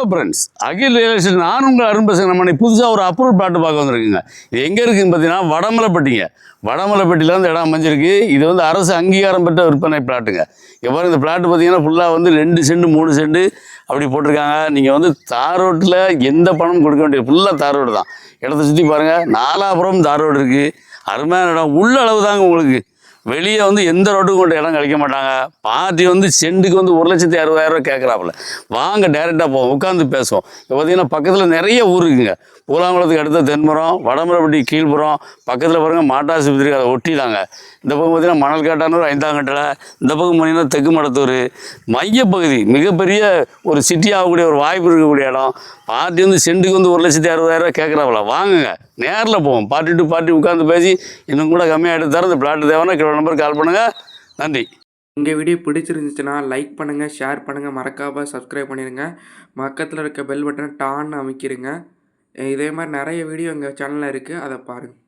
Hello friends, அகில் real estate நான் உங்கள் அரும்பசங்க. நம்ம புதுசாக ஒரு அப்ரூவல் பிளாட்டு பார்க்க வந்திருக்குங்க. இது எங்கே இருக்குதுன்னு பார்த்தீங்கன்னா வடமலைப்பட்டிங்க. வடமலைப்பட்டியில் வந்து இடம் அமைஞ்சிருக்கு. இது வந்து அரசு அங்கீகாரம் பெற்ற விற்பனை பிளாட்டுங்க. எவ்வாறு இந்த பிளாட்டு பார்த்தீங்கன்னா ஃபுல்லாக வந்து 2 சென்ட் 3 சென்ட் அப்படி போட்டிருக்காங்க. நீங்கள் வந்து தார் ரோட்டில் எந்த பணமும் கொடுக்க வேண்டியது, ஃபுல்லாக தார் ரோடு தான். இடத்த சுற்றி பாருங்கள், நாலாபுரம் தார் ரோடு இருக்குது. அருமையான இடம், உள்ள அளவு தாங்க உங்களுக்கு. வெளியே வந்து எந்த ரோட்டுக்கும் கொண்டு இடம் கிடைக்க மாட்டாங்க. பார்ட்டி வந்து சென்ட்டுக்கு வந்து 1,60,000 கேட்குறாப்புல. வாங்க டேரெக்டாக போவோம், உட்காந்து பேசுவோம். இப்போ பார்த்தீங்கன்னா பக்கத்தில் நிறைய ஊர் இருக்குங்க. பூலாங்குளத்துக்கு அடுத்த தென்மரம், வடமலைப்பட்டி கீழ்புறம், பக்கத்தில் பாருங்கள் மாட்டாசுபத்திரி, அதை ஒட்டி தாங்க. இந்த பக்கம் பார்த்தீங்கன்னா மணல்காட்டானூர் 5ஆம் கட்டில், இந்த பக்கம் போனீங்கன்னா தெற்கு மடத்தூர் மையப்பகுதி, மிகப்பெரிய ஒரு சிட்டி ஆகக்கூடிய ஒரு வாய்ப்பு இருக்கக்கூடிய இடம். பார்ட்டி வந்து சென்ட்டுக்கு வந்து 1,60,000 கேட்குறாப்புல. வாங்குங்க, நேரில் போவோம். பார்ட்டி டு பார்ட்டி உட்காந்து பேசி இன்னும் கூட கம்மியாக எடுத்து தர. இந்த பிளாட்டு தேவைன்னா கீழே நம்பருக்கு கால் பண்ணுங்கள். நன்றி. உங்கள் வீடியோ பிடிச்சிருந்துச்சுன்னா லைக் பண்ணுங்கள், ஷேர் பண்ணுங்கள், மறக்காமல் சப்ஸ்கிரைப் பண்ணிடுங்க. பக்கத்தில் இருக்க பெல் பட்டனை டான்னு அமைக்கிடுங்க. இதே மாதிரி நிறைய வீடியோ எங்கள் சேனலில் இருக்குது, அதை பாருங்கள்.